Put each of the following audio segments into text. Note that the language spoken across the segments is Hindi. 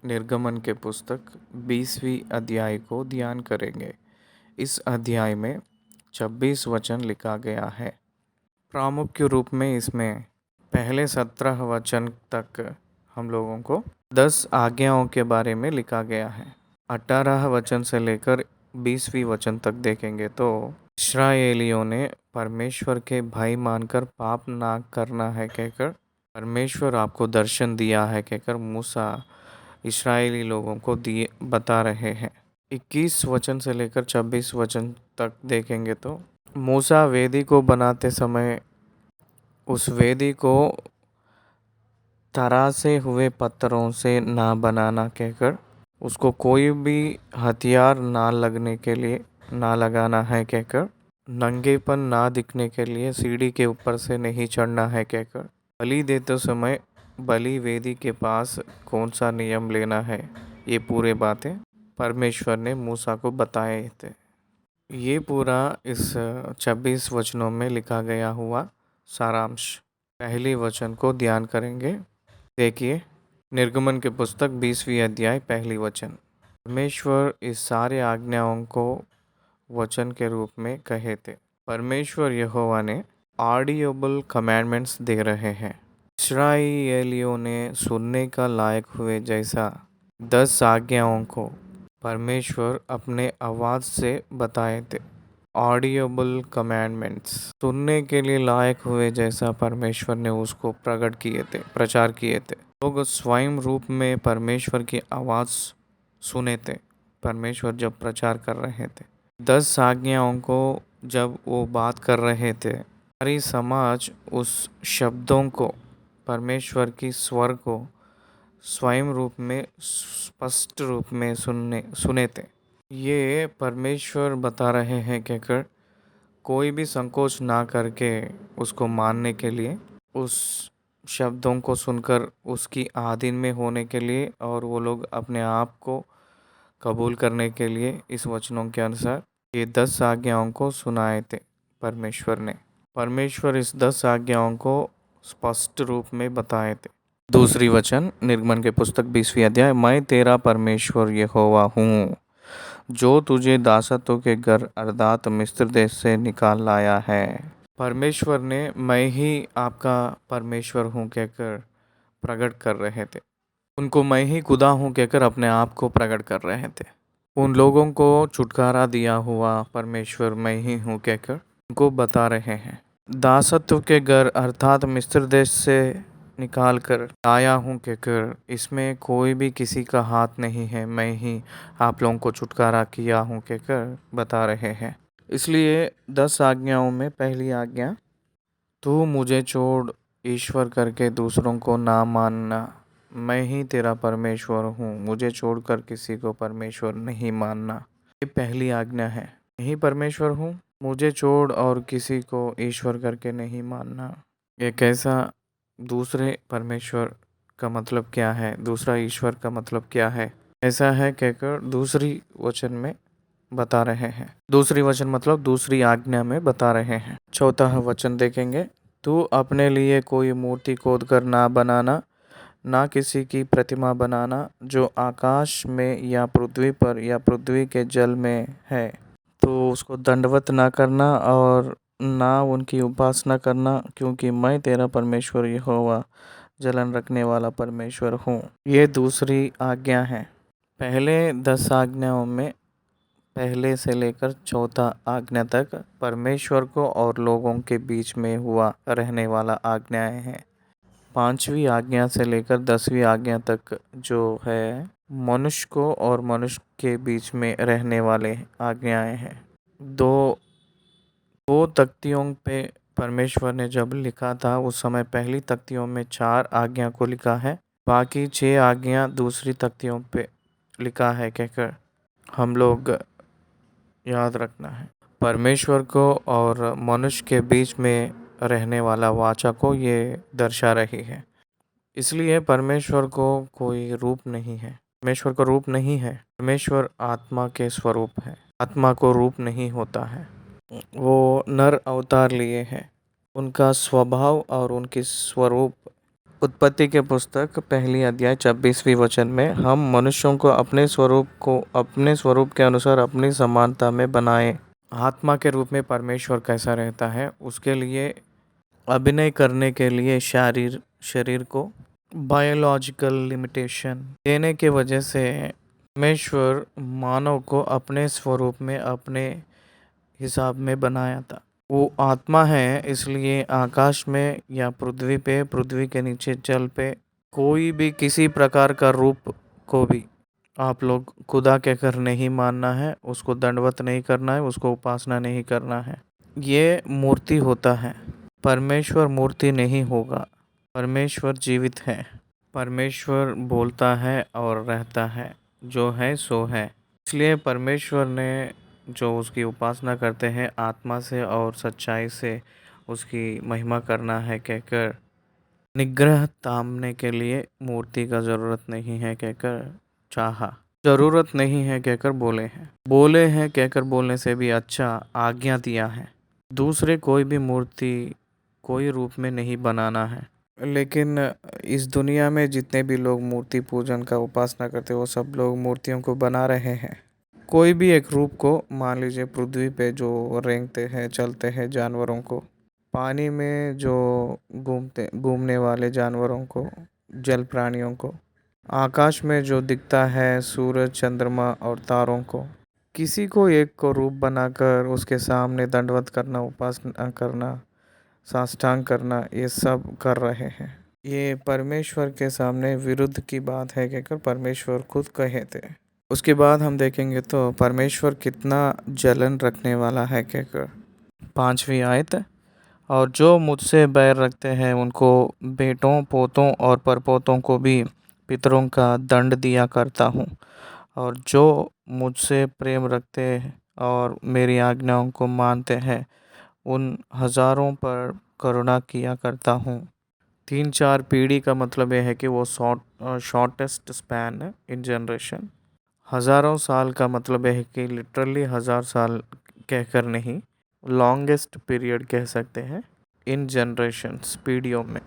निर्गमन के पुस्तक 20वीं अध्याय को ध्यान करेंगे। इस अध्याय में 26 वचन लिखा गया है। प्रामुख्य रूप में इसमें पहले 17 वचन तक हम लोगों को 10 आज्ञाओं के बारे में लिखा गया है। 18 वचन से लेकर 20वीं वचन तक देखेंगे तो इस्राएलियों ने परमेश्वर के भय मानकर पाप ना करना है कहकर परमेश्वर आपको दर्शन दिया है कहकर मूसा इस्राएली लोगों को दिए बता रहे हैं। 21 वचन से लेकर 26 वचन तक देखेंगे तो मूसा वेदी को बनाते समय उस वेदी को तरासे हुए पत्थरों से ना बनाना कहकर उसको कोई भी हथियार ना लगने के लिए ना लगाना है कहकर नंगेपन ना दिखने के लिए सीढ़ी के ऊपर से नहीं चढ़ना है कहकर बलि देते समय बलि वेदी के पास कौन सा नियम लेना है, ये पूरे बातें परमेश्वर ने मूसा को बताए थे। ये पूरा इस 26 वचनों में लिखा गया हुआ सारांश। पहली वचन को ध्यान करेंगे। देखिए, निर्गमन के पुस्तक 20वीं अध्याय पहली वचन। परमेश्वर इस सारे आज्ञाओं को वचन के रूप में कहे थे। परमेश्वर यहोवा ने ऑडियोबल कमांडमेंट्स दे रहे हैं। इस्राएलियों ने सुनने का लायक हुए जैसा 10 आज्ञाओं को परमेश्वर अपने आवाज़ से बताए थे। ऑडियोबल कमांडमेंट्स सुनने के लिए लायक हुए जैसा परमेश्वर ने उसको प्रकट किए थे, प्रचार किए थे। लोग स्वयं रूप में परमेश्वर की आवाज़ सुने थे परमेश्वर जब प्रचार कर रहे थे। 10 आज्ञाओं को जब वो बात कर रहे थे, सारी समाज उस शब्दों को परमेश्वर की स्वर को स्वयं रूप में स्पष्ट रूप में सुने थे। ये परमेश्वर बता रहे हैं कहकर कोई भी संकोच ना करके उसको मानने के लिए, उस शब्दों को सुनकर उसकी आधीन में होने के लिए और वो लोग अपने आप को कबूल करने के लिए इस वचनों के अनुसार ये 10 आज्ञाओं को सुनाए थे परमेश्वर ने। परमेश्वर इस 10 आज्ञाओं को स्पष्ट रूप में बताए थे। दूसरी वचन, निर्गमन के पुस्तक 20वीं अध्याय। मैं तेरा परमेश्वर यहोवा हूँ जो तुझे दासत्व के घर अर्थात मिस्र देश से निकाल लाया है। परमेश्वर ने मैं ही आपका परमेश्वर हूँ कहकर प्रकट कर रहे थे। उनको मैं ही खुदा हूँ कहकर अपने आप को प्रकट कर रहे थे। उन लोगों को छुटकारा दिया हुआ परमेश्वर मैं ही हूँ कहकर उनको बता रहे हैं। दासत्व के घर अर्थात मिस्र देश से निकाल कर आया हूँ कहकर इसमें कोई भी किसी का हाथ नहीं है, मैं ही आप लोगों को छुटकारा किया हूँ कहकर बता रहे हैं। इसलिए 10 आज्ञाओं में पहली आज्ञा, तू मुझे छोड़ ईश्वर करके दूसरों को ना मानना, मैं ही तेरा परमेश्वर हूँ, मुझे छोड़कर किसी को परमेश्वर नहीं मानना। ये पहली आज्ञा है, मैं ही परमेश्वर हूँ, मुझे छोड़ और किसी को ईश्वर करके नहीं मानना। ये कैसा, दूसरे परमेश्वर का मतलब क्या है, दूसरा ईश्वर का मतलब क्या है, ऐसा है कहकर दूसरी वचन में बता रहे हैं। दूसरी वचन मतलब दूसरी आज्ञा में बता रहे हैं। चौथा वचन देखेंगे, तू अपने लिए कोई मूर्ति खोद कर ना बनाना, ना किसी की प्रतिमा बनाना जो आकाश में या पृथ्वी पर या पृथ्वी के जल में है, तो उसको दंडवत ना करना और ना उनकी उपासना करना, क्योंकि मैं तेरा परमेश्वर यहोवा जलन रखने वाला परमेश्वर हूँ। ये दूसरी आज्ञा है। पहले 10 आज्ञाओं में पहले से लेकर चौथा आज्ञा तक परमेश्वर को और लोगों के बीच में हुआ रहने वाला आज्ञाएं हैं। 5वीं आज्ञा से लेकर 10वीं आज्ञा तक जो है मनुष्य को और मनुष्य के बीच में रहने वाले आज्ञाएं हैं। दो दो तख्तियों पे परमेश्वर ने जब लिखा था उस समय पहली तख्तियों में 4 आज्ञा को लिखा है, बाकी 6 आज्ञा दूसरी तख्तियों पे लिखा है कहकर हम लोग याद रखना है। परमेश्वर को और मनुष्य के बीच में रहने वाला वाचा को ये दर्शा रही है। इसलिए परमेश्वर को कोई रूप नहीं है, परमेश्वर का रूप नहीं है। परमेश्वर आत्मा के स्वरूप है, आत्मा को रूप नहीं होता है। वो नर अवतार लिए हैं। उनका स्वभाव और उनकी स्वरूप, उत्पत्ति के पुस्तक पहली अध्याय 26वीं वचन में, हम मनुष्यों को अपने स्वरूप के अनुसार अपनी समानता में बनाए। आत्मा के रूप में परमेश्वर कैसा रहता है, उसके लिए अभिनय करने के लिए शरीर को बायोलॉजिकल लिमिटेशन देने के वजह से परमेश्वर मानव को अपने स्वरूप में अपने हिसाब में बनाया था। वो आत्मा है, इसलिए आकाश में या पृथ्वी पे, पृथ्वी के नीचे जल पे कोई भी किसी प्रकार का रूप को भी आप लोग खुदा कहकर नहीं मानना है, उसको दंडवत नहीं करना है, उसको उपासना नहीं करना है। ये मूर्ति होता है। परमेश्वर मूर्ति नहीं होगा, परमेश्वर जीवित है। परमेश्वर बोलता है और रहता है, जो है सो है। इसलिए परमेश्वर ने जो उसकी उपासना करते हैं आत्मा से और सच्चाई से उसकी महिमा करना है कहकर निग्रह तामने के लिए मूर्ति का ज़रूरत नहीं है कहकर चाहा, ज़रूरत नहीं है कहकर बोले हैं कहकर बोलने से भी अच्छा आज्ञा दिया है। दूसरे कोई भी मूर्ति कोई रूप में नहीं बनाना है। लेकिन इस दुनिया में जितने भी लोग मूर्ति पूजन का उपासना करते हैं वो सब लोग मूर्तियों को बना रहे हैं। कोई भी एक रूप को, मान लीजिए पृथ्वी पे जो रेंगते हैं चलते हैं जानवरों को, पानी में जो घूमने वाले जानवरों को, जल प्राणियों को, आकाश में जो दिखता है सूरज चंद्रमा और तारों को, किसी को एक को रूप बनाकर उसके सामने दंडवत करना, उपासना करना, साष्टांग करना, ये सब कर रहे हैं। ये परमेश्वर के सामने विरुद्ध की बात है कहकर परमेश्वर खुद कहे थे। उसके बाद हम देखेंगे तो परमेश्वर कितना जलन रखने वाला है कहकर 5वीं आयत, और जो मुझसे बैर रखते हैं उनको बेटों पोतों और परपोतों को भी पितरों का दंड दिया करता हूँ, और जो मुझसे प्रेम रखते हैं और मेरी आज्ञाओं को मानते हैं उन हज़ारों पर करुणा किया करता हूँ। 3-4 पीढ़ी का मतलब यह है कि वो शॉर्टेस्ट स्पैन है इन जनरेशन। हज़ारों साल का मतलब है कि लिटरली 1000 साल कहकर नहीं, लॉन्गेस्ट पीरियड कह सकते हैं इन जनरेशन्स, पीढ़ियों में।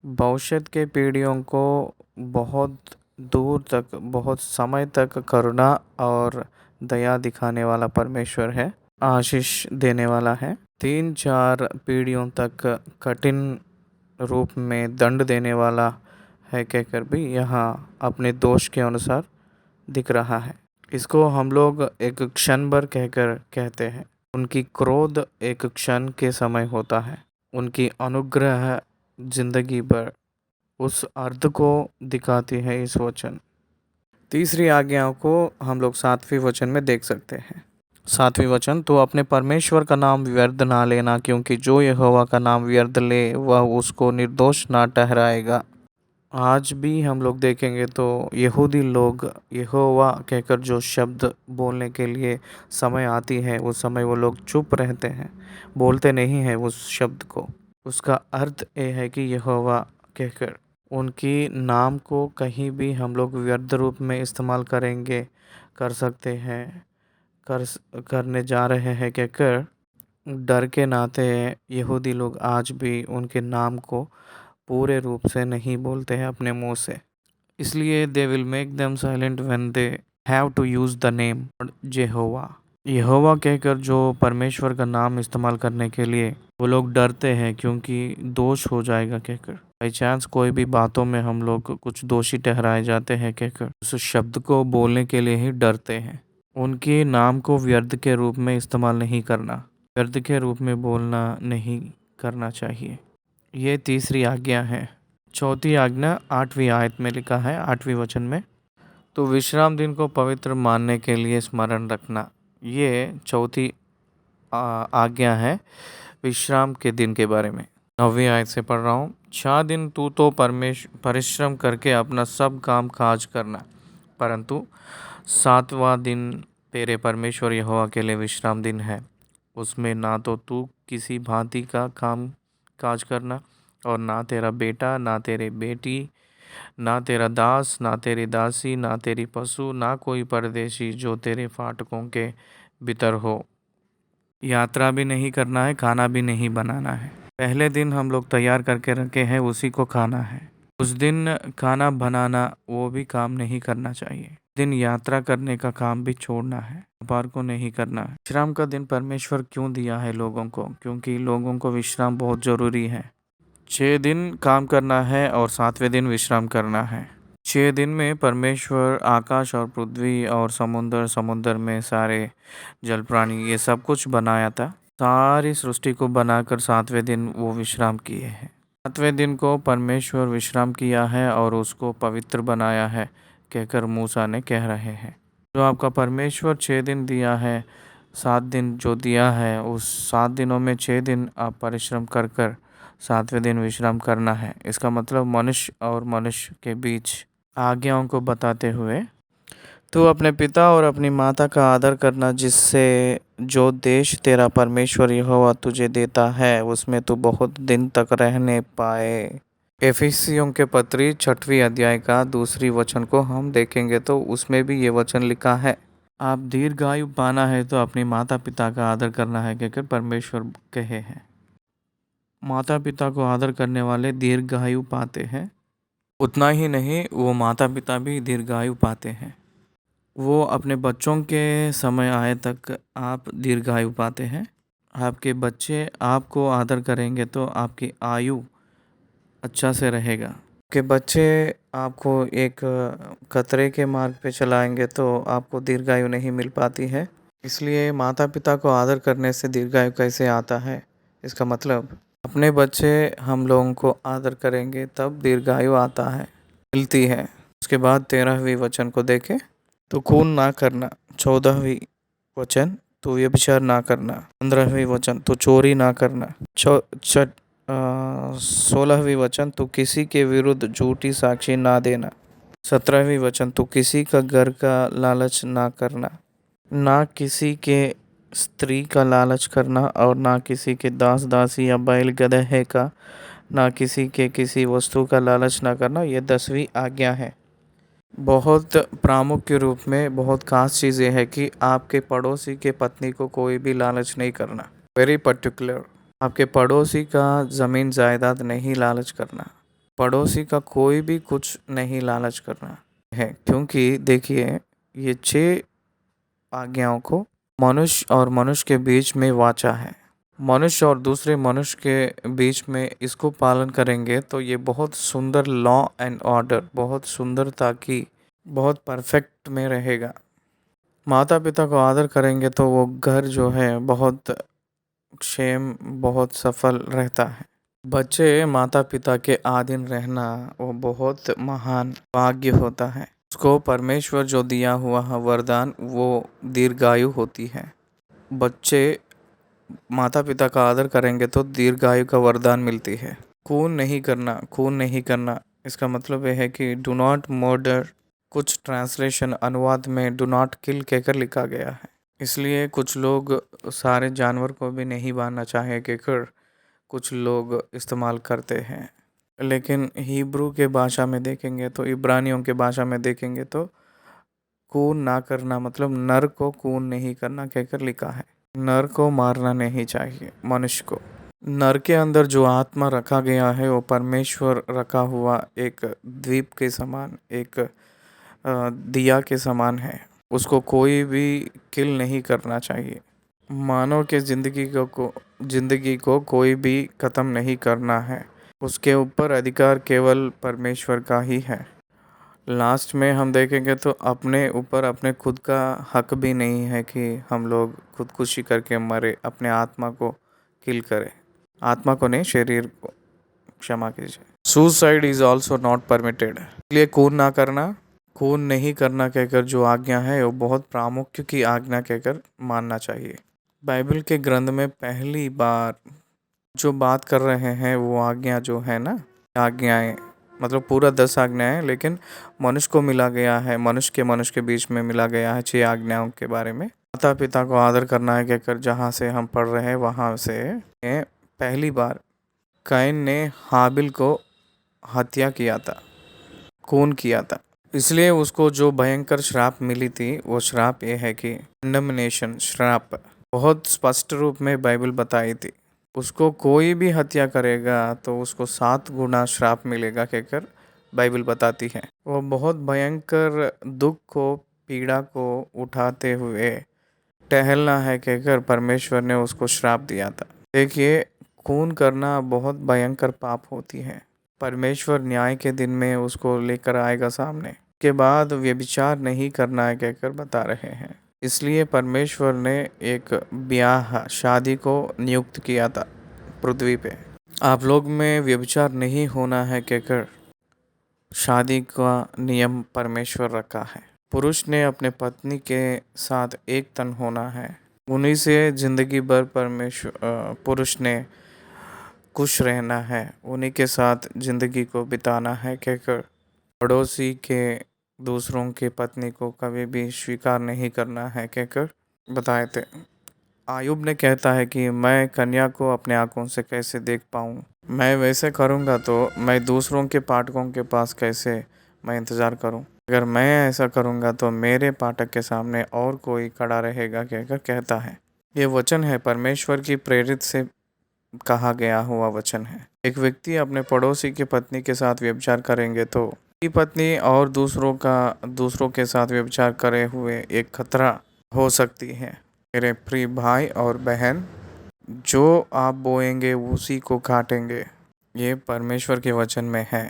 भविष्य के पीढ़ियों को बहुत दूर तक, बहुत समय तक करुणा और दया दिखाने वाला परमेश्वर है, आशीष देने वाला है। 3-4 पीढ़ियों तक कठिन रूप में दंड देने वाला है कहकर भी यहाँ अपने दोष के अनुसार दिख रहा है। इसको हम लोग एक क्षण भर कहकर कहते हैं। उनकी क्रोध एक क्षण के समय होता है, उनकी अनुग्रह जिंदगी भर। उस अर्थ को दिखाती है इस वचन। तीसरी आज्ञा को हम लोग 7वें वचन में देख सकते हैं। 7वें वचन, तो अपने परमेश्वर का नाम व्यर्थ ना लेना, क्योंकि जो यहोवा का नाम व्यर्थ ले वह उसको निर्दोष ना ठहराएगा। आज भी हम लोग देखेंगे तो यहूदी लोग यहोवा कहकर जो शब्द बोलने के लिए समय आती है, उस समय वो लोग चुप रहते हैं, बोलते नहीं हैं उस शब्द को। उसका अर्थ ये है कि यहोवा कहकर उनकी नाम को कहीं भी हम लोग व्यर्थ रूप में इस्तेमाल करेंगे, कर सकते हैं, कर करने जा रहे हैं कहकर डर के नाते यहूदी लोग आज भी उनके नाम को पूरे रूप से नहीं बोलते हैं अपने मुंह से। इसलिए they will make them silent when they have to use the name Jehovah. Jehovah कहकर जो परमेश्वर का नाम इस्तेमाल करने के लिए वो लोग डरते हैं, क्योंकि दोष हो जाएगा कहकर। बाई चांस कोई भी बातों में हम लोग कुछ दोषी ठहराए जाते हैं कहकर उस शब्द को बोलने के लिए ही डरते हैं। उनके नाम को व्यर्थ के रूप में इस्तेमाल नहीं करना, व्यर्थ के रूप में बोलना नहीं करना चाहिए। ये तीसरी आज्ञा है। चौथी आज्ञा 8वीं आयत में लिखा है, 8वीं वचन में, तो विश्राम दिन को पवित्र मानने के लिए स्मरण रखना। ये चौथी आज्ञा है विश्राम के दिन के बारे में। 9वीं आयत से पढ़ रहा हूँ। 6 दिन तू तो परिश्रम करके अपना सब काम काज करना, परंतु 7वां दिन तेरे परमेश्वर यहोवा के लिए विश्राम दिन है। उसमें ना तो तू किसी भांति का काम काज करना, और ना तेरा बेटा, ना तेरी बेटी, ना तेरा दास, ना तेरी दासी, ना तेरी पशु, ना कोई परदेशी जो तेरे फाटकों के भीतर हो। यात्रा भी नहीं करना है, खाना भी नहीं बनाना है। पहले दिन हम लोग तैयार करके रखे हैं, उसी को खाना है। उस दिन खाना बनाना वो भी काम नहीं करना चाहिए। दिन यात्रा करने का काम भी छोड़ना है, व्यापार को नहीं करना है। विश्राम का दिन परमेश्वर क्यों दिया है लोगों को? क्योंकि लोगों को विश्राम बहुत जरूरी है। 6 दिन काम करना है और 7वें दिन विश्राम करना है। 6 दिन में परमेश्वर आकाश और पृथ्वी और समुद्र में सारे जल प्राणी ये सब कुछ बनाया था। सारी सृष्टि को बनाकर 7वें दिन वो विश्राम किए हैं। 7वें दिन को परमेश्वर विश्राम किया है और उसको पवित्र बनाया है कहकर मूसा ने कह रहे हैं। जो आपका परमेश्वर 6 दिन दिया है, 7 दिन जो दिया है, उस 7 दिनों में 6 दिन आप परिश्रम कर कर 7वें दिन विश्राम करना है। इसका मतलब मनुष्य और मनुष्य के बीच आज्ञाओं को बताते हुए, तू अपने पिता और अपनी माता का आदर करना, जिससे जो देश तेरा परमेश्वर यहोवा तुझे देता है उसमें तू बहुत दिन तक रहने पाए। एफिसियों के पत्री 6वीं अध्याय का 2री वचन को हम देखेंगे तो उसमें भी ये वचन लिखा है। आप दीर्घायु पाना है तो अपने माता पिता का आदर करना है कहकर परमेश्वर कहे हैं। माता पिता को आदर करने वाले दीर्घायु पाते हैं। उतना ही नहीं, वो माता पिता भी दीर्घायु पाते हैं। वो अपने बच्चों के समय आए तक आप दीर्घायु पाते हैं। आपके बच्चे आपको आदर करेंगे तो आपकी आयु अच्छा से रहेगा। कि बच्चे आपको एक खतरे के मार्ग पे चलाएंगे तो आपको दीर्घायु नहीं मिल पाती है। इसलिए माता पिता को आदर करने से दीर्घायु कैसे आता है? इसका मतलब अपने बच्चे हम लोगों को आदर करेंगे तब दीर्घायु आता है, मिलती है। उसके बाद 13वीं वचन को देखें तो खून ना करना। 14वीं वचन, तो व्यभिचार ना करना। 15वीं वचन, तो चोरी ना करना। 16वीं वचन, तो किसी के विरुद्ध झूठी साक्षी ना देना। 17वीं वचन, तो किसी का घर का लालच ना करना। ना किसी के स्त्री का लालच करना, और ना किसी के दास दासी या बैल गदहे का, ना किसी के किसी वस्तु का लालच ना करना। ये 10वीं आज्ञा है। बहुत प्रामुख्य रूप में बहुत खास चीज़ ये है कि आपके पड़ोसी के पत्नी को कोई भी लालच नहीं करना। Very particular. आपके पड़ोसी का ज़मीन जायदाद नहीं लालच करना। पड़ोसी का कोई भी कुछ नहीं लालच करना है, क्योंकि देखिए ये 6 आज्ञाओं को मनुष्य और मनुष्य के बीच में वाचा है। मनुष्य और दूसरे मनुष्य के बीच में इसको पालन करेंगे तो ये बहुत सुंदर लॉ एंड ऑर्डर, बहुत सुंदरता की, बहुत परफेक्ट में रहेगा। माता पिता को आदर करेंगे तो वो घर जो है बहुत क्षेम बहुत सफल रहता है। बच्चे माता पिता के अधीन रहना वो बहुत महान भाग्य होता है। उसको परमेश्वर जो दिया हुआ है वरदान वो दीर्घायु होती है। बच्चे माता पिता का आदर करेंगे तो दीर्घायु का वरदान मिलती है। खून नहीं करना इसका मतलब यह है कि डू नॉट मर्डर। कुछ ट्रांसलेशन अनुवाद में डू नॉट किल कहकर लिखा गया है। इसलिए कुछ लोग सारे जानवर को भी नहीं मारना चाहे कहकर कुछ लोग इस्तेमाल करते हैं। लेकिन हिब्रू के भाषा में देखेंगे तो इब्रानियों के भाषा में देखेंगे तो खून ना करना मतलब नर को खून नहीं करना कहकर लिखा है। नर को मारना नहीं चाहिए मनुष्य को। नर के अंदर जो आत्मा रखा गया है वो परमेश्वर रखा हुआ एक द्वीप के समान एक दिया के समान है। उसको कोई भी किल नहीं करना चाहिए। मानव के जिंदगी को कोई भी ख़त्म नहीं करना है। उसके ऊपर अधिकार केवल परमेश्वर का ही है। लास्ट में हम देखेंगे तो अपने ऊपर अपने खुद का हक भी नहीं है कि हम लोग खुदकुशी करके मरे अपने आत्मा को किल करें। आत्मा को नहीं शरीर को क्षमा कीजिए। Suicide is also not permitted. इसलिए खून नहीं करना कहकर जो आज्ञा है वो बहुत प्रामुख्य की आज्ञा कहकर मानना चाहिए। बाइबल के ग्रंथ में पहली बार जो बात कर रहे हैं वो आज्ञा जो है ना आज्ञाएं मतलब पूरा 10 आज्ञाएं लेकिन मनुष्य को मिला गया है मनुष्य के बीच में मिला गया है 6 आज्ञाओं के बारे में। माता पिता को आदर करना है कहकर जहाँ से हम पढ़ रहे हैं वहाँ से पहली बार कैन ने हाबिल को हत्या किया था खून किया था। इसलिए उसको जो भयंकर श्राप मिली थी वो श्राप ये है कि कंडमनेशन श्राप बहुत स्पष्ट रूप में बाइबल बताई थी। उसको कोई भी हत्या करेगा तो उसको 7 गुना श्राप मिलेगा कहकर बाइबल बताती है। वो बहुत भयंकर दुख को पीड़ा को उठाते हुए टहलना है कहकर परमेश्वर ने उसको श्राप दिया था। देखिए खून करना बहुत भयंकर पाप होती है। परमेश्वर न्याय के दिन में उसको लेकर आएगा सामने। के बाद व्यभिचार नहीं करना है कहकर बता रहे हैं। इसलिए परमेश्वर ने एक ब्याह शादी को नियुक्त किया था पृथ्वी पे। आप लोग में व्यभिचार नहीं होना है कहकर शादी का नियम परमेश्वर रखा है। पुरुष ने अपने पत्नी के साथ एक तन होना है। उन्हीं से जिंदगी भर पुरुष ने खुश रहना है। उन्हीं के साथ जिंदगी को बिताना है कहकर पड़ोसी के दूसरों की पत्नी को कभी भी स्वीकार नहीं करना है कहकर बताए थे। आयुब ने कहता है कि मैं कन्या को अपने आंखों से कैसे देख पाऊँ। मैं वैसे करूँगा तो मैं दूसरों के पाठकों के पास कैसे मैं इंतज़ार करूँ। अगर मैं ऐसा करूँगा तो मेरे पाठक के सामने और कोई खड़ा रहेगा कहकर कहता है। ये वचन है परमेश्वर की प्रेरित से कहा गया हुआ वचन है। एक व्यक्ति अपने पड़ोसी की पत्नी के साथ व्यभिचार करेंगे तो की पत्नी और दूसरों के साथ व्यभिचार करे हुए एक खतरा हो सकती है। मेरे प्रिय भाई और बहन जो आप बोएंगे उसी को काटेंगे। ये परमेश्वर के वचन में है।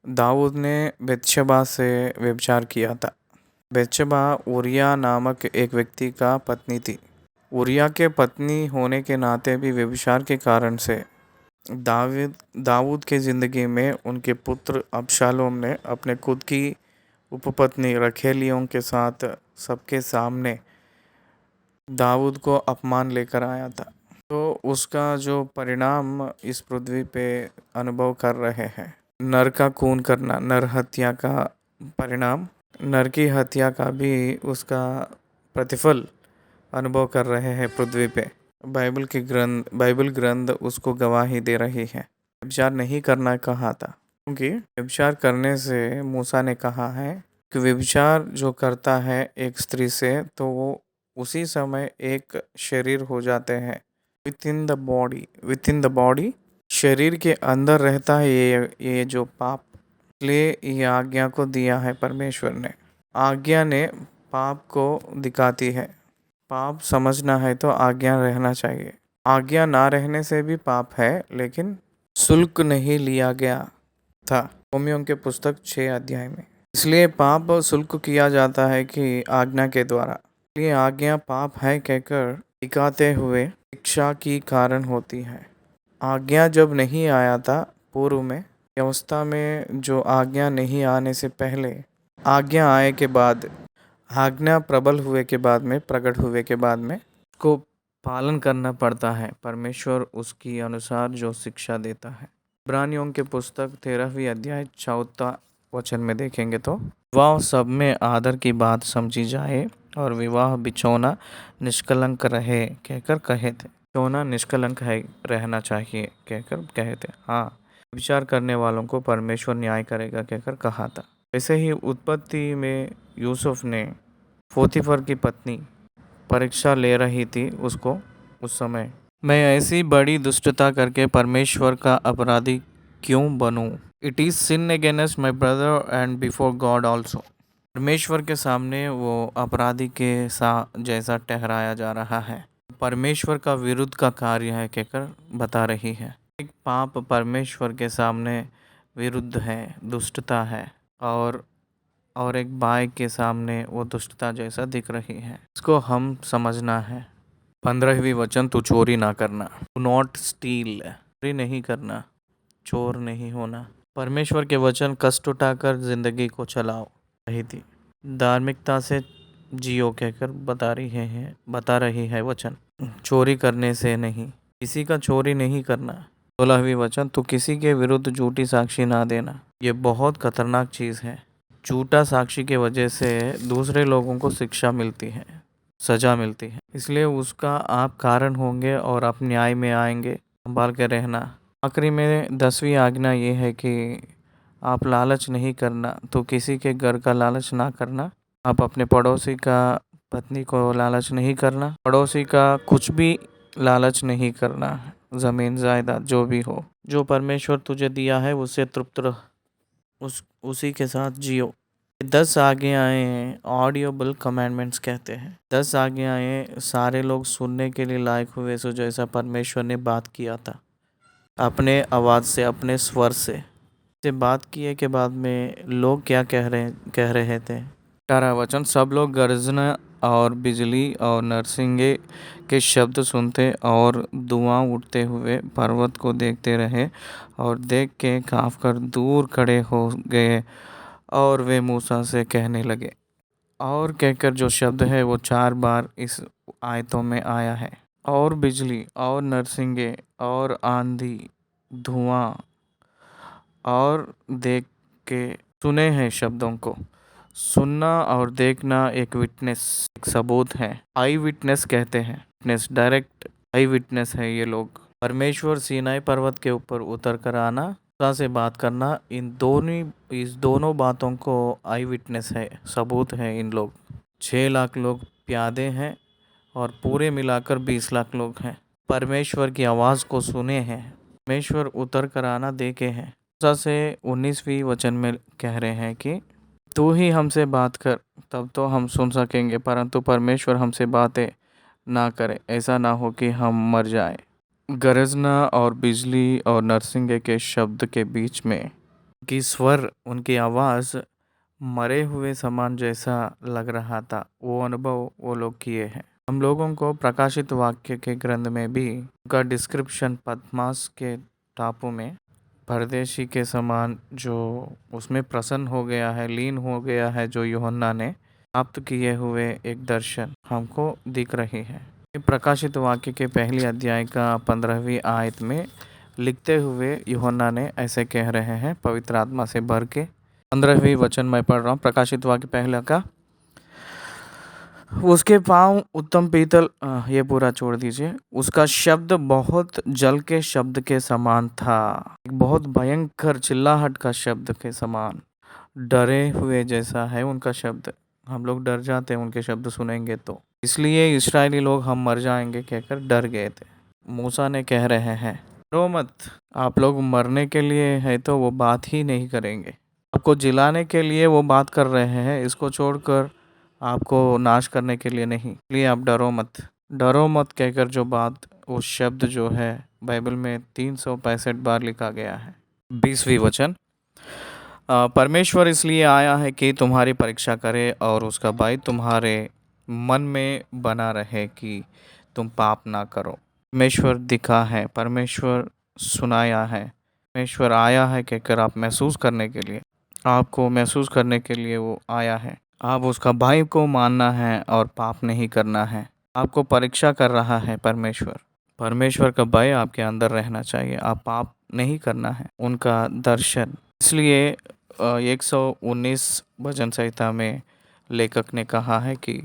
दाऊद ने बेतशेबा से व्यभिचार किया था। बेतशेबा उरिया नामक एक व्यक्ति का पत्नी थी। उरिया के पत्नी होने के नाते भी व्यभिचार के कारण से दाऊद के ज़िंदगी में उनके पुत्र अबशालोम ने अपने खुद की उपपत्नी रखेलियों के साथ सबके सामने दाऊद को अपमान लेकर आया था। तो उसका जो परिणाम इस पृथ्वी पे अनुभव कर रहे हैं नर का खून करना नर हत्या का परिणाम नर की हत्या का भी उसका प्रतिफल अनुभव कर रहे हैं पृथ्वी पे। बाइबल ग्रंथ उसको गवाही दे रही है। व्यभिचार नहीं करना कहा था क्योंकि व्यभिचार करने से मूसा ने कहा है कि व्यभिचार जो करता है एक स्त्री से तो वो उसी समय एक शरीर हो जाते हैं। विद इन द बॉडी शरीर के अंदर रहता है ये जो पाप। इसलिए ये आज्ञा को दिया है परमेश्वर ने। आज्ञा ने पाप को दिखाती है। पाप समझना है तो आज्ञा रहना चाहिए। आज्ञा ना रहने से भी पाप है लेकिन शुल्क नहीं लिया गया था रोमियों के पुस्तक 6 अध्याय में। इसलिए पाप शुल्क किया जाता है कि आज्ञा के द्वारा। ये आज्ञा पाप है कहकर दिखाते हुए शिक्षा की कारण होती है। आज्ञा जब नहीं आया था पूर्व में व्यवस्था में, जो आज्ञा नहीं आने से पहले, आज्ञा आए के बाद, आज्ञा प्रबल हुए के बाद में, प्रकट हुए के बाद में को पालन करना पड़ता है। परमेश्वर उसकी अनुसार जो शिक्षा देता है। इब्रानियों के पुस्तक 13वीं अध्याय 14 वचन में देखेंगे तो विवाह सब में आदर की बात समझी जाए और विवाह बिछौना निष्कलंक रहे कहकर कहे थे। बिछौना निष्कलंक है, रहना चाहिए कहकर कहे थे। हाँ, विचार करने वालों को परमेश्वर न्याय करेगा कहकर कहा था। वैसे ही उत्पत्ति में यूसुफ ने पोतीफर की पत्नी परीक्षा ले रही थी उसको, उस समय मैं ऐसी बड़ी दुष्टता करके परमेश्वर का अपराधी क्यों बनूं? It is sin against my brother and before God also. परमेश्वर के सामने वो अपराधी के जैसा ठहराया जा रहा है। परमेश्वर का विरुद्ध का कार्य है कहकर बता रही है। एक पाप परमेश्वर के सामने विरुद्ध है, दुष्टता है, और एक बाय के सामने वो दुष्टता जैसा दिख रही है। इसको हम समझना है। 15वीं वचन, तू चोरी ना करना, डू नॉट स्टील, चोरी नहीं करना, चोर नहीं होना। परमेश्वर के वचन कष्ट उठाकर जिंदगी को चलाओ रही थी। धार्मिकता से जियो कहकर बता रही है वचन। चोरी करने से नहीं, किसी का चोरी नहीं करना। 16वीं वचन, तू किसी के विरुद्ध झूठी साक्षी ना देना। ये बहुत खतरनाक चीज़ है। झूठा साक्षी के वजह से दूसरे लोगों को शिक्षा मिलती है, सजा मिलती है। इसलिए उसका आप कारण होंगे और आप न्याय में आएंगे। संभाल के रहना। आखिरी में 10वीं आज्ञा ये है कि आप लालच नहीं करना, तो किसी के घर का लालच ना करना। आप अपने पड़ोसी का पत्नी को लालच नहीं करना, पड़ोसी का कुछ भी लालच नहीं करना। ज़मीन जायदाद जो भी हो, जो परमेश्वर तुझे दिया है उससे तृप्त रह, उसी के साथ जियो। 10 आज्ञाएं ऑडियोबल कमांडमेंट्स कहते हैं। 10 आज्ञाएं सारे लोग सुनने के लिए लायक हुए, सो जैसा परमेश्वर ने बात किया था अपने आवाज़ से, अपने स्वर से बात किए के बाद में लोग क्या कह रहे थे। 18 वचन, सब लोग गर्जना और बिजली और नरसिंगे के शब्द सुनते और धुआं उठते हुए पर्वत को देखते रहे, और देख के काँप कर दूर खड़े हो गए। और वे मूसा से कहने लगे। और कहकर जो शब्द है वो 4 बार इस आयतों में आया है। और बिजली और नरसिंगे और आंधी, धुआं, और देख के सुने हैं शब्दों को। सुनना और देखना एक विटनेस, एक सबूत है। आई विटनेस कहते हैं। विटनेस, डायरेक्ट आई विटनेस है ये लोग। परमेश्वर सीनाई पर्वत के ऊपर उतर कर आना, मूसा से बात करना, इस दोनों बातों को आई विटनेस है, सबूत है इन लोग। 6 लाख लोग प्यादे हैं और पूरे मिलाकर 20 लाख लोग हैं। परमेश्वर की आवाज़ को सुने हैं, परमेश्वर उतर कर आना देखे हैं। मूसा से 19वीं वचन में कह रहे हैं कि तू ही हमसे बात कर, तब तो हम सुन सकेंगे, परंतु परमेश्वर हमसे बातें ना करे, ऐसा ना हो कि हम मर जाए। गरजना और बिजली और नरसिंगे के शब्द के बीच में की स्वर, उनकी आवाज़ मरे हुए समान जैसा लग रहा था। वो अनुभव वो लोग किए हैं। हम लोगों को प्रकाशित वाक्य के ग्रंथ में भी उनका डिस्क्रिप्शन पद्मास के टापू में परदेशी के समान, जो उसमें प्रसन्न हो गया है, लीन हो गया है, जो यूहन्ना ने प्राप्त किए हुए एक दर्शन हमको दिख रही है। प्रकाशित वाक्य के पहली अध्याय का 15वीं आयत में लिखते हुए यूहन्ना ने ऐसे कह रहे हैं, पवित्र आत्मा से भर के। 15वीं वचन मैं पढ़ रहा हूँ, प्रकाशित वाक्य पहला का। उसके पाँव उत्तम पीतल, ये पूरा छोड़ दीजिए। उसका शब्द बहुत जल के शब्द के समान था, एक बहुत भयंकर चिल्लाहट का शब्द के समान, डरे हुए जैसा है उनका शब्द। हम लोग डर जाते हैं उनके शब्द सुनेंगे तो, इसलिए इस्राएली लोग हम मर जाएंगे कहकर डर गए थे। मूसा ने कह रहे हैं, डरो मत, आप लोग मरने के लिए है तो वो बात ही नहीं करेंगे, आपको जिलाने के लिए वो बात कर रहे हैं, इसको छोड़कर आपको नाश करने के लिए नहीं। इसलिए आप डरो मत, डरो मत कहकर जो बात, वो शब्द जो है बाइबल में 365 बार लिखा गया है। 20वीं वचन, परमेश्वर इसलिए आया है कि तुम्हारी परीक्षा करे और उसका भाई तुम्हारे मन में बना रहे कि तुम पाप ना करो। परमेश्वर दिखा है, परमेश्वर सुनाया है, परमेश्वर आया है कहकर आप महसूस करने के लिए, आपको महसूस करने के लिए वो आया है। आप उसका भाई को मानना है और पाप नहीं करना है। आपको परीक्षा कर रहा है परमेश्वर। परमेश्वर का भय आपके अंदर रहना चाहिए। आप पाप नहीं करना है, उनका दर्शन। इसलिए 119 भजन संहिता में लेखक ने कहा है कि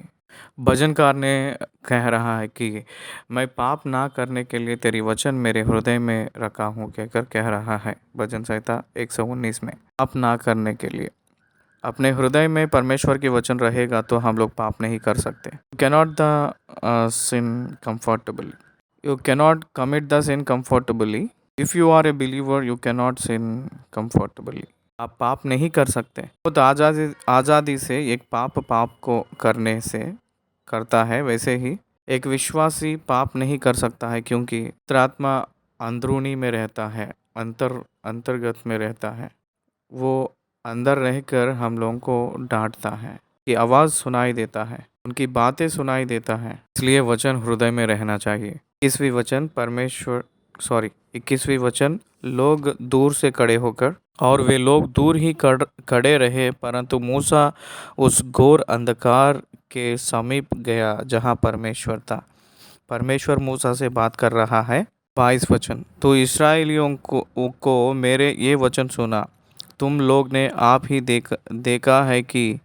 भजनकार ने कह रहा है कि मैं पाप ना करने के लिए तेरी वचन मेरे हृदय में रखा हूँ कहकर कह रहा है। भजन संहिता 119 में पाप ना करने के लिए अपने हृदय में परमेश्वर की वचन रहेगा तो हम लोग पाप नहीं कर सकते। You cannot the sin comfortably, you cannot commit the sin comfortably. If you are a believer you cannot sin comfortably. आप पाप नहीं कर सकते। खुद आज़ादी से एक पाप को करने से करता है, वैसे ही एक विश्वासी पाप नहीं कर सकता है, क्योंकि पवित्र आत्मा अंदरूनी में रहता है, अंतर्गत में रहता है। वो अंदर रहकर हम लोगों को डांटता है, कि आवाज़ सुनाई देता है, उनकी बातें सुनाई देता है। इसलिए वचन हृदय में रहना चाहिए। 21वीं वचन लोग दूर से खड़े होकर, और वे लोग दूर ही खड़े रहे, परंतु मूसा उस घोर अंधकार के समीप गया जहाँ परमेश्वर था। परमेश्वर मूसा से बात कर रहा है। 22 वचन, तो इस्राएलियों को मेरे ये वचन सुना, तुम लोग ने आप ही देखा है कि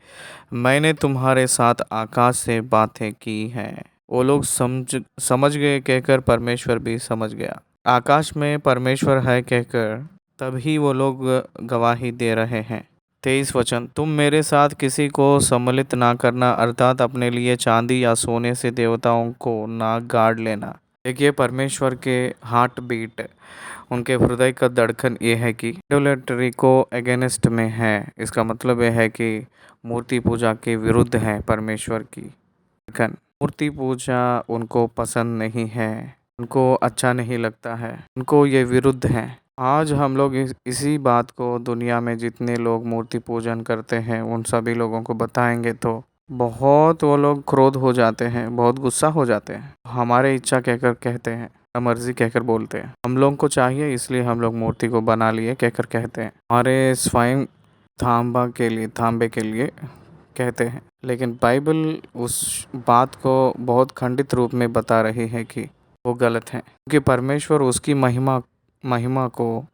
मैंने तुम्हारे साथ आकाश से बातें की हैं। वो लोग समझ गए कहकर परमेश्वर भी समझ गया। आकाश में परमेश्वर है कहकर तभी वो लोग गवाही दे रहे हैं। 23 वचन, तुम मेरे साथ किसी को सम्मिलित ना करना, अर्थात अपने लिए चांदी या सोने से देवताओं को ना गाड़ लेना। देखिए परमेश्वर के हार्ट बीट, उनके हृदय का धड़कन ये है कि इडोलेट्री को अगेंस्ट में है। इसका मतलब यह है कि मूर्ति पूजा के विरुद्ध है परमेश्वर की धड़कन। मूर्ति पूजा उनको पसंद नहीं है, उनको अच्छा नहीं लगता है, उनको ये विरुद्ध है। आज हम लोग इसी बात को दुनिया में जितने लोग मूर्ति पूजन करते हैं उन सभी लोगों को बताएंगे तो बहुत वो लोग क्रोध हो जाते हैं, बहुत गुस्सा हो जाते हैं। हमारे इच्छा कहकर कहते हैं, मर्जी कहकर बोलते हैं, हम लोगों को चाहिए इसलिए हम लोग मूर्ति को बना लिए कहकर कहते हैं। हमारे स्वयं तांबे के लिए कहते हैं। लेकिन बाइबल उस बात को बहुत खंडित रूप में बता रही है कि वो गलत है, क्योंकि परमेश्वर उसकी महिमा को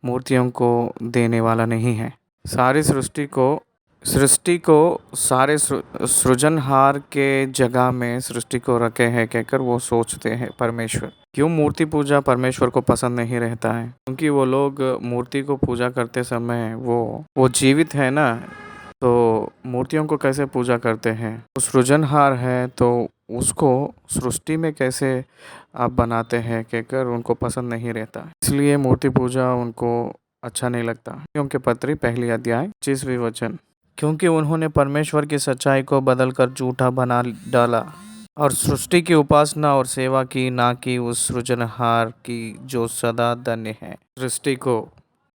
मूर्तियों को देने वाला नहीं है। सारी सृष्टि को सारे सृजनहार के जगह में सृष्टि को रखे हैं कहकर वो सोचते हैं परमेश्वर। क्यों मूर्ति पूजा परमेश्वर को पसंद नहीं रहता है? क्योंकि वो लोग मूर्ति को पूजा करते समय वो जीवित है ना, तो मूर्तियों को कैसे पूजा करते हैं? वो सृजनहार है तो उसको सृष्टि में कैसे आप बनाते हैं कहकर उनको पसंद नहीं रहता। इसलिए मूर्ति पूजा उनको अच्छा नहीं लगता। क्योंकि पत्री 1 अध्याय 25 वचन, क्योंकि उन्होंने परमेश्वर की सच्चाई को बदलकर झूठा बना डाला और सृष्टि की उपासना और सेवा की, ना कि उस सृजनहार की जो सदा धन्य है। सृष्टि को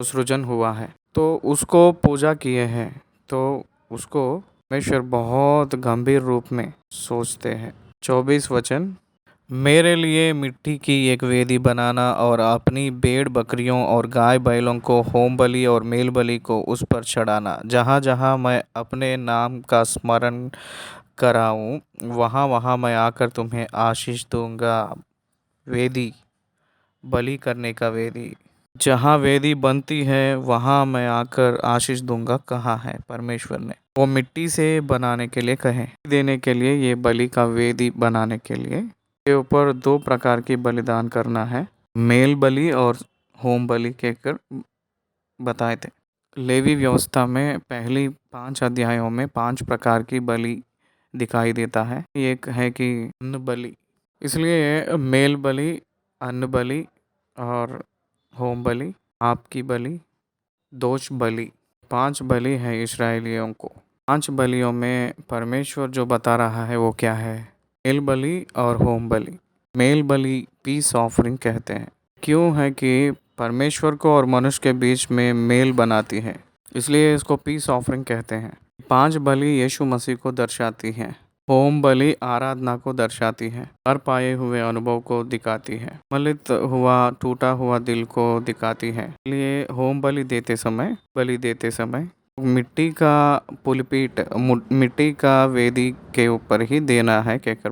सृजन हुआ है तो उसको पूजा किए हैं, तो उसको परमेश्वर बहुत गंभीर रूप में सोचते हैं। 24 वचन, मेरे लिए मिट्टी की एक वेदी बनाना और अपनी भेड़ बकरियों और गाय बैलों को होम बलि और मेल बलि को उस पर चढ़ाना। जहाँ जहाँ मैं अपने नाम का स्मरण कराऊँ वहाँ वहाँ मैं आकर तुम्हें आशीष दूंगा। वेदी, बलि करने का वेदी, जहाँ वेदी बनती है वहाँ मैं आकर आशीष दूंगा कहा है परमेश्वर ने। वो मिट्टी से बनाने के लिए कहे, देने के लिए, ये बलि का वेदी बनाने के लिए के ऊपर 2 प्रकार की बलिदान करना है, मेल बलि और होम बलि कहकर बताए थे। लेवी व्यवस्था में पहली 5 अध्यायों में 5 प्रकार की बलि दिखाई देता है। एक है कि अन्न बलि, इसलिए मेल बलि, अन्न बलि और होम बलि, आपकी बलि, दोष बलि, 5 बलि है इस्राएलियों को। 5 बलियों में परमेश्वर जो बता रहा है वो क्या है? मेल बलि और होम बलि। मेल बलि पीस ऑफरिंग कहते हैं। क्यों है कि परमेश्वर को और मनुष्य के बीच में मेल बनाती है, इसलिए इसको पीस ऑफरिंग कहते हैं। 5 बलि यीशु मसीह को दर्शाती हैं। होम बलि आराधना को दर्शाती है, हर पाए हुए अनुभव को दिखाती है, मलित हुआ टूटा हुआ दिल को दिखाती है। इसलिए होम बलि देते समय मिट्टी का पुलपीट मिट्टी का वेदी के ऊपर ही देना है कहकर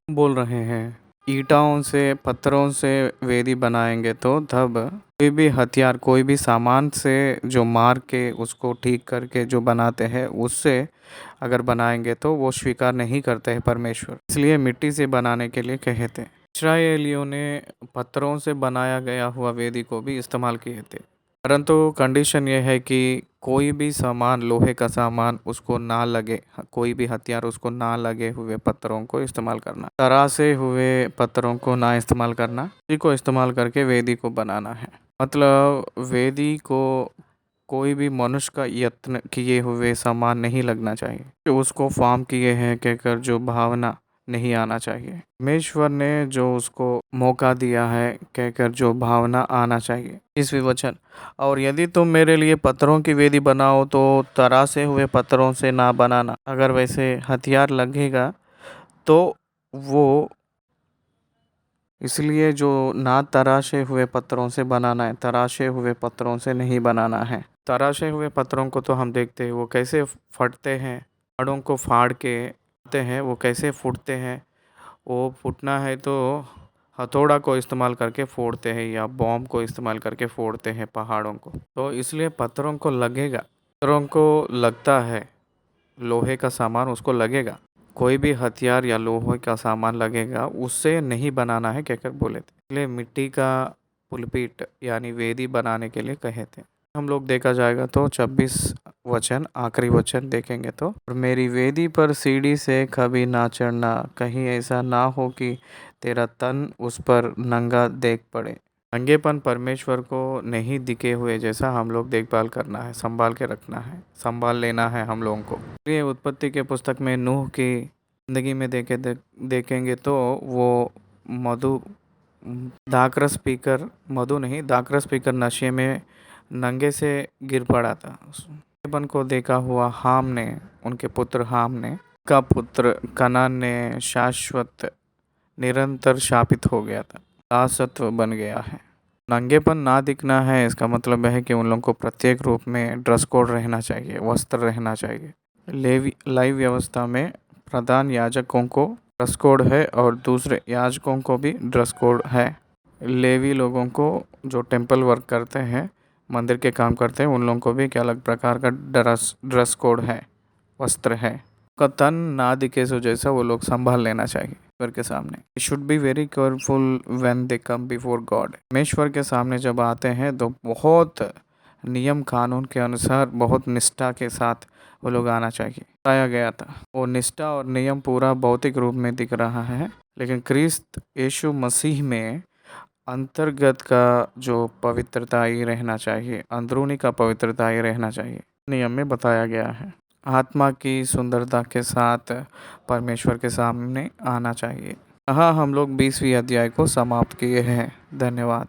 बोल रहे हैं। ईंटों से पत्थरों से वेदी बनाएंगे तो तब कोई भी हथियार कोई भी सामान से जो मार के उसको ठीक करके जो बनाते हैं उससे अगर बनाएंगे तो वो स्वीकार नहीं करते हैं परमेश्वर, इसलिए मिट्टी से बनाने के लिए कहते हैं। इस्राएलियों ने पत्थरों से बनाया गया हुआ वेदी को भी इस्तेमाल किए थे, परंतु कंडीशन ये है कि कोई भी सामान लोहे का सामान उसको ना लगे, कोई भी हथियार उसको ना लगे हुए पत्थरों को इस्तेमाल करना, तरासे हुए पत्थरों को ना इस्तेमाल करना, इसी को इस्तेमाल करके वेदी को बनाना है। मतलब वेदी को कोई भी मनुष्य का यत्न किए हुए सामान नहीं लगना चाहिए, जो उसको फॉर्म किए हैं कहकर जो भावना नहीं आना चाहिए। परमेश्वर ने जो उसको मौका दिया है कहकर जो भावना आना चाहिए इस विवचन। और यदि तुम मेरे लिए पत्थरों की वेदी बनाओ तो तरासे हुए पत्थरों से ना बनाना। अगर वैसे हथियार लगेगा तो वो इसलिए जो ना तराशे हुए पत्थरों से बनाना है, तराशे हुए पत्थरों से नहीं बनाना है। तराशे हुए पत्थरों को तो हम देखते हैं वो कैसे फटते हैं, पहाड़ों को फाड़ के आते हैं, वो कैसे फूटते हैं। वो फूटना है तो हथौड़ा को इस्तेमाल करके फोड़ते हैं या बॉम्ब को इस्तेमाल करके फोड़ते हैं पहाड़ों को। तो इसलिए पत्थरों को लगेगा, पत्थरों को लगता है, लोहे का सामान उसको लगेगा, कोई भी हथियार या लोहे का सामान लगेगा उससे नहीं बनाना है कहकर बोले थे। इसलिए मिट्टी का पुलपीट यानी वेदी बनाने के लिए कहे थे। हम लोग देखा जाएगा तो 26 वचन आखिरी वचन देखेंगे तो, और मेरी वेदी पर सीढ़ी से कभी ना चढ़ना, कहीं ऐसा ना हो कि तेरा तन उस पर नंगा देख पड़े। नंगेपन परमेश्वर को नहीं दिखे हुए जैसा हम लोग देखभाल करना है, संभाल के रखना है, संभाल लेना है हम लोगों को। ये उत्पत्ति के पुस्तक में नूह की जिंदगी में देखेंगे तो वो मधु दाखरस पीकर, मधु नहीं दाखरस पीकर नशे में नंगे से गिर पड़ा था। नंगेपन को देखा हुआ हाम ने, उनके पुत्र हाम ने का पुत्र कनान ने शाश्वत निरंतर शापित हो गया था, दासत्व बन गया है। नंगेपन ना दिखना है इसका मतलब है कि उन लोगों को प्रत्येक रूप में ड्रेस कोड रहना चाहिए, वस्त्र रहना चाहिए। लाइव व्यवस्था में प्रधान याजकों को ड्रेस कोड है और दूसरे याजकों को भी ड्रेस कोड है। लेवी लोगों को जो टेंपल वर्क करते हैं, मंदिर के काम करते हैं, उन लोगों को भी एक अलग प्रकार का ड्रेस कोड है, वस्त्र है। का तन ना दिखे सो जैसा वो लोग संभाल लेना चाहिए ईश्वर के सामने। Should be very careful when they come before God. परमेश्वर के सामने जब आते हैं तो बहुत नियम कानून के अनुसार बहुत निष्ठा के साथ वो लोग आना चाहिए, बताया गया था। वो निष्ठा और नियम पूरा भौतिक रूप में दिख रहा है, लेकिन क्रिस्त यीशु मसीह में अंतर्गत का जो पवित्रता ही रहना चाहिए, अंदरूनी का पवित्रता ही रहना चाहिए, नियम में बताया गया है। आत्मा की सुंदरता के साथ परमेश्वर के सामने आना चाहिए। हाँ, हम लोग 20वीं अध्याय को समाप्त किए हैं। धन्यवाद।